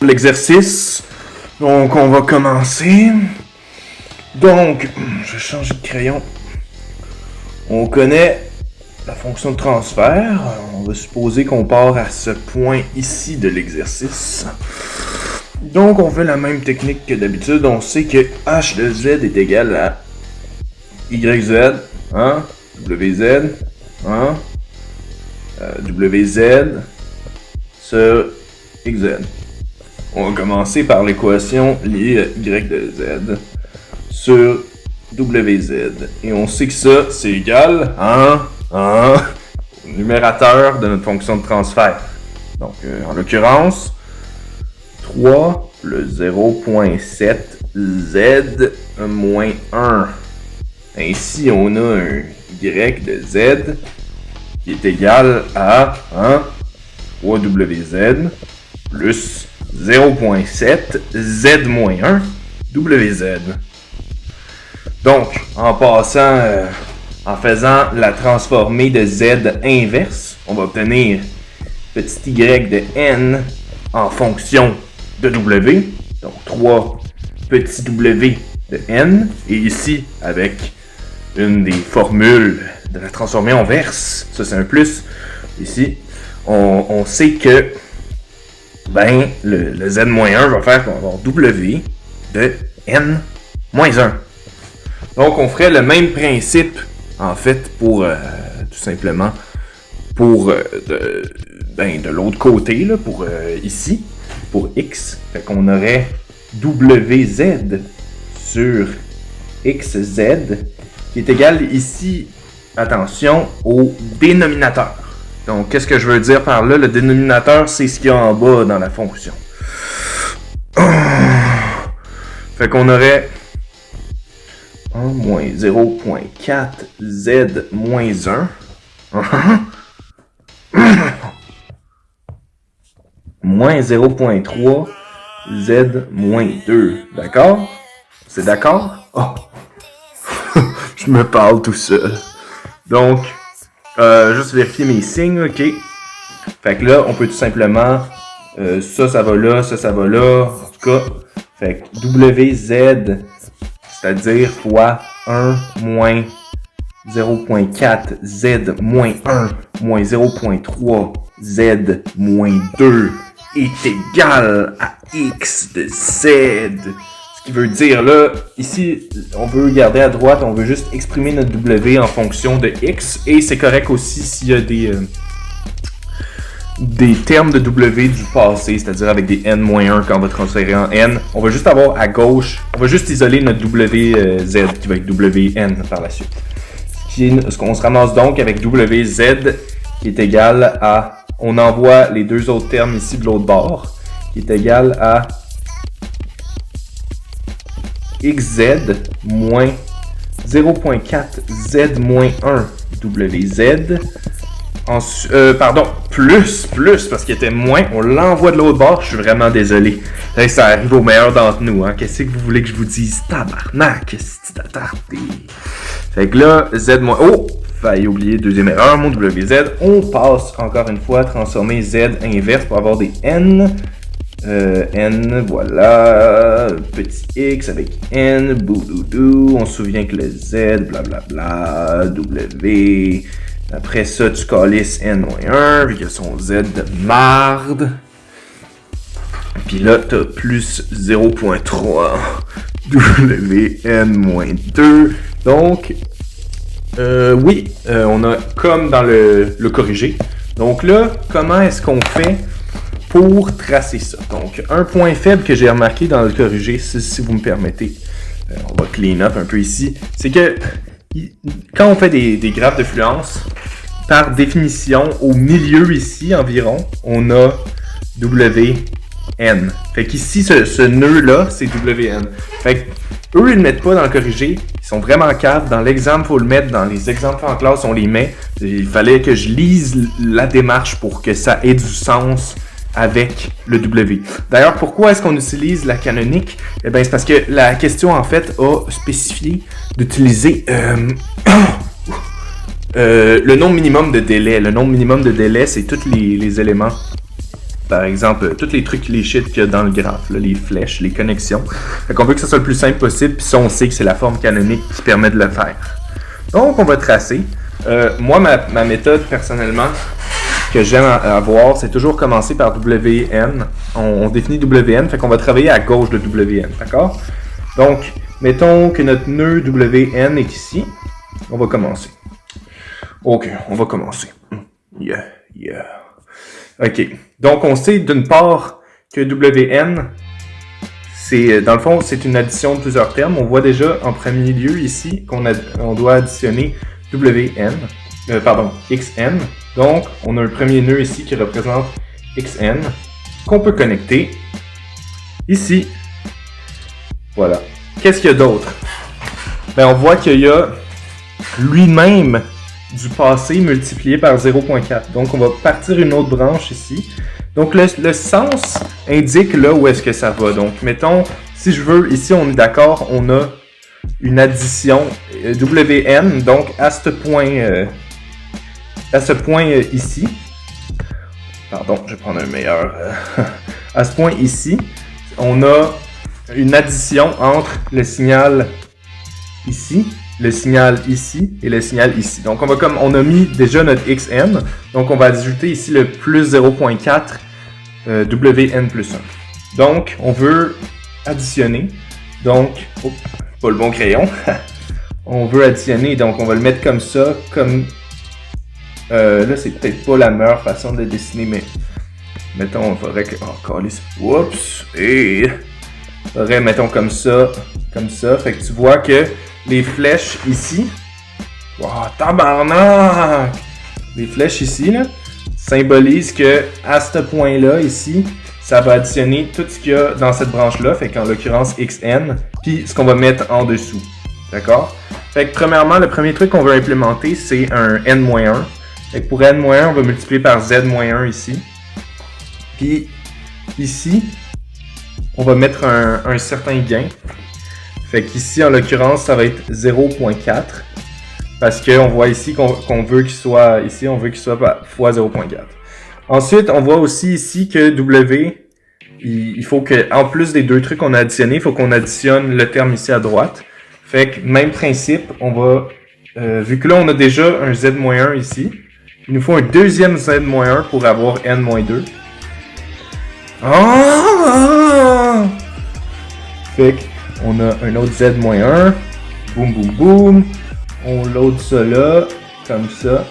l'exercice. Donc, on va commencer. Donc, je vais changer de crayon. On connaît la fonction de transfert. On va supposer qu'on part à ce point ici de l'exercice. Donc, on fait la même technique que d'habitude. On sait que h de z est égal à yz, hein, wz, hein, wz sur xz. On va commencer par l'équation liée à y de z sur wz. Et on sait que ça, c'est égal à au numérateur de notre fonction de transfert. Donc, en l'occurrence, 3 plus 0.7 z moins 1. Ainsi, on a un y de z qui est égal à 3wz plus 0.7 z moins 1 wz. Donc, en passant, en faisant la transformée de z inverse, on va obtenir petit y de n en fonction de w. Donc, 3 petits w de n. Et ici, avec une des formules de la transformée inverse, ça c'est un plus. Ici, on sait que le z-1 va faire qu'on va avoir w de n moins 1. Donc, on ferait le même principe, en fait, pour, tout simplement, pour, de l'autre côté, là, pour ici, pour x. Fait qu'on aurait wz sur xz, qui est égal ici, attention, au dénominateur. Donc, qu'est-ce que je veux dire par là? Le dénominateur, c'est ce qu'il y a en bas dans la fonction. Fait qu'on aurait 1 moins 0.4 z moins 1 moins 0.3 z moins 2. D'accord? C'est d'accord? Oh. Je me parle tout seul. Donc, juste vérifier mes signes, ok. Fait que là, on peut tout simplement, ça va là, ça va là. En tout cas, fait que wz, c'est-à-dire fois 1 moins 0.4 z moins 1 moins 0.3 z moins 2 est égal à x de z. Ce qui veut dire là, ici, on veut garder à droite, on veut juste exprimer notre w en fonction de x. Et c'est correct aussi s'il y a des termes de w du passé, c'est-à-dire avec des n-1 quand on va transférer en n. On va juste avoir à gauche, on va juste isoler notre wz qui va être wn par la suite. Ce qu'on se ramasse donc avec wz qui est égal à, on envoie les deux autres termes ici de l'autre bord, qui est égal à xz moins 0.4 z moins 1 wz. Plus, parce qu'il était moins, on l'envoie de l'autre bord, je suis vraiment désolé. Là, ça arrive au meilleur d'entre nous, hein. Qu'est-ce que vous voulez que je vous dise? Tabarnak, qu'est-ce que t'attardé? Fait que là, z moins... Oh! Failli oublier, deuxième erreur, mon wz. On passe encore une fois, transformer z inverse pour avoir des n. N, voilà, petit x avec n, boudoudou, on se souvient que le z, blablabla, w, après ça tu calisses n-1, vu qu'il y a son z de marde, puis là t'as plus 0.3 wn-2, donc, oui, on a comme dans le corrigé, donc là, comment est-ce qu'on fait pour tracer ça? Donc, un point faible que j'ai remarqué dans le corrigé, si vous me permettez, on va clean up un peu ici, c'est que quand on fait des graphes de fluence, par définition, au milieu ici environ, on a WN. Fait qu'ici, ce nœud-là, c'est WN. Fait que eux, ils le mettent pas dans le corrigé, ils sont vraiment caves. Dans l'exemple, il faut le mettre. Dans les exemples en classe, on les met. Il fallait que je lise la démarche pour que ça ait du sens avec le W. D'ailleurs, pourquoi est-ce qu'on utilise la canonique? Eh bien, c'est parce que la question, en fait, a spécifié d'utiliser le nombre minimum de délai. Le nombre minimum de délai, c'est tous les éléments par exemple, tous les trucs, les shit qu'il y a dans le graphe, là, les flèches, les connexions. Fait qu'on veut que ça soit le plus simple possible, puis ça, on sait que c'est la forme canonique qui permet de le faire. Donc, on va tracer. Moi, ma méthode, personnellement, que j'aime avoir, c'est toujours commencer par WN. On définit WN, fait qu'on va travailler à gauche de WN, d'accord? Donc, mettons que notre nœud WN est ici. On va commencer. Ok, on va commencer. Yeah. Ok, donc on sait d'une part que WN, c'est, dans le fond, c'est une addition de plusieurs termes. On voit déjà en premier lieu ici qu'on doit additionner XN. Donc, on a un premier nœud ici qui représente XN, qu'on peut connecter ici. Voilà. Qu'est-ce qu'il y a d'autre? Ben, on voit qu'il y a lui-même du passé multiplié par 0.4. Donc, on va partir une autre branche ici. Donc, le sens indique là où est-ce que ça va. Donc, mettons, si je veux, ici, on est d'accord, on a une addition WN, donc à ce point ici. Pardon, je vais prendre un meilleur. À ce point ici, on a une addition entre le signal ici, le signal ici et le signal ici. Donc, on a mis déjà notre XN. Donc, on va ajouter ici le plus 0.4 WN plus 1. Donc, on veut additionner. Donc, pas le bon crayon. On veut additionner. Donc, on va le mettre comme ça. Là, c'est peut-être pas la meilleure façon de le dessiner, mais mettons, on faudrait que... Oh, calice. Oups! Et... faudrait, mettons, comme ça. Fait que tu vois que les flèches ici... Oh, tabarnak! Les flèches ici, là, symbolisent que à ce point-là, ici, ça va additionner tout ce qu'il y a dans cette branche-là, fait qu'en l'occurrence XN, puis ce qu'on va mettre en dessous. D'accord? Fait que premièrement, le premier truc qu'on veut implémenter, c'est un N-1. Fait que pour N-1, on va multiplier par Z-1 ici. Puis ici, on va mettre un certain gain. Fait qu'ici, en l'occurrence, ça va être 0.4. Parce qu'on voit ici qu'on veut qu'il soit ici, on veut qu'il soit fois 0.4. Ensuite, on voit aussi ici que W, il faut que, en plus des deux trucs qu'on a additionnés, il faut qu'on additionne le terme ici à droite. Fait que, même principe, on va, vu que là, on a déjà un Z-1 ici, il nous faut un deuxième Z-1 pour avoir N-2. Ah! Fait qu'on a un autre Z-1. Boum, boum, boum. On load ça là. Comme ça.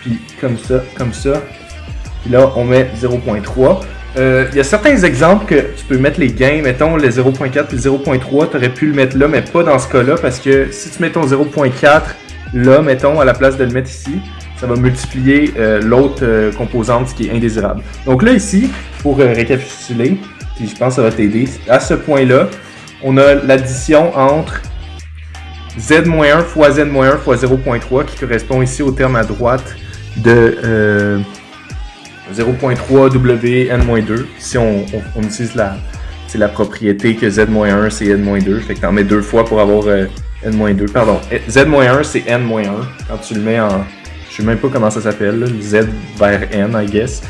Puis comme ça. Puis là, on met 0.3. Il y a certains exemples que tu peux mettre les gains. Mettons le 0.4 puis le 0.3. Tu aurais pu le mettre là, mais pas dans ce cas-là. Parce que si tu mets ton 0.4 là, mettons, à la place de le mettre ici, ça va multiplier l'autre composante, ce qui est indésirable. Donc là, ici, pour récapituler, puis je pense que ça va t'aider, à ce point-là, on a l'addition entre Z-1 fois Z-1 fois 0.3 qui correspond ici au terme à droite de 0.3 WN-2. Ici, on utilise la propriété que Z-1 c'est N-2, fait que tu en mets deux fois pour avoir N-2. Pardon, Z-1 c'est N-1 quand tu le mets en... Je sais même pas comment ça s'appelle, là, Z vers N, I guess.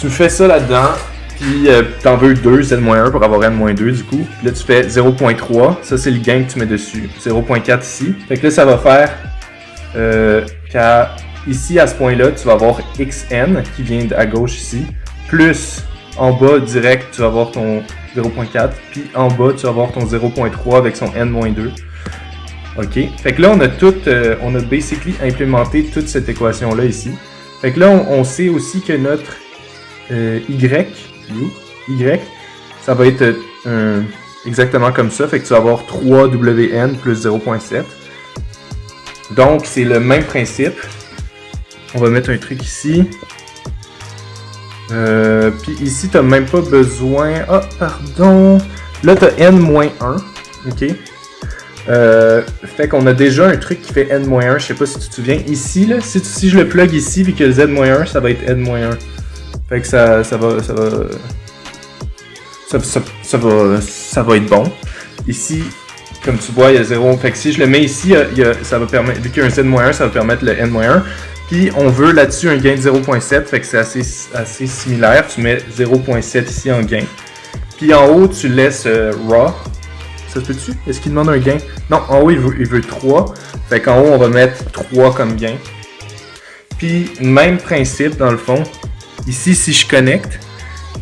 Tu fais ça là-dedans, puis t'en veux 2 Z-1 pour avoir N-2 du coup. Puis là, tu fais 0.3, ça c'est le gain que tu mets dessus. 0.4 ici. Fait que là, ça va faire qu'à ici, à ce point-là, tu vas avoir XN qui vient à gauche ici, plus en bas direct, tu vas avoir ton 0.4, puis en bas, tu vas avoir ton 0.3 avec son N-2. OK. Fait que là, on a basically implémenté toute cette équation-là ici. Fait que là, on sait aussi que notre Y, ça va être exactement comme ça. Fait que tu vas avoir 3WN plus 0.7. Donc, c'est le même principe. On va mettre un truc ici. Puis ici, tu n'as même pas besoin... Ah, pardon. Là, tu as N-1. OK. Fait qu'on a déjà un truc qui fait N-1. Je sais pas si tu te souviens. Ici, là, si je le plug ici, vu que le Z-1, ça va être N-1. Fait que ça va être bon. Ici, comme tu vois, il y a 0. Fait que si je le mets ici, ça va permettre, vu qu'il y a un Z-1, ça va permettre le N-1. Puis on veut là-dessus un gain de 0.7, fait que c'est assez similaire. Tu mets 0.7 ici en gain. Puis en haut, tu laisses raw. Ça se peut-tu? Est-ce qu'il demande un gain? Non, en haut, il veut 3. Fait qu'en haut, on va mettre 3 comme gain. Puis, même principe, dans le fond. Ici, si je connecte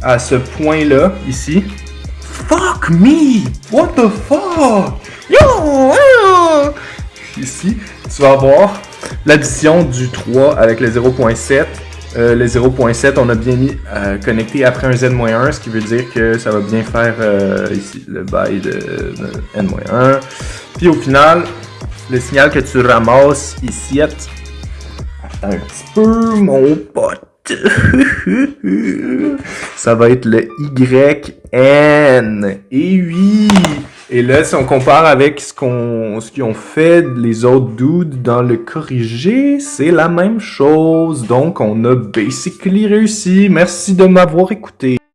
à ce point-là, ici. Fuck me! What the fuck? Yo! Ici, tu vas avoir l'addition du 3 avec le 0.7. Le 0.7, on a bien mis connecté après un Z-1, ce qui veut dire que ça va bien faire ici le bail de N-1. Puis au final, le signal que tu ramasses ici, attends un petit peu, mon pote. Ça va être le YN. Et oui! Et là, si on compare avec ce qu'ils ont fait les autres dudes dans le corrigé, c'est la même chose. Donc, on a basically réussi. Merci de m'avoir écouté.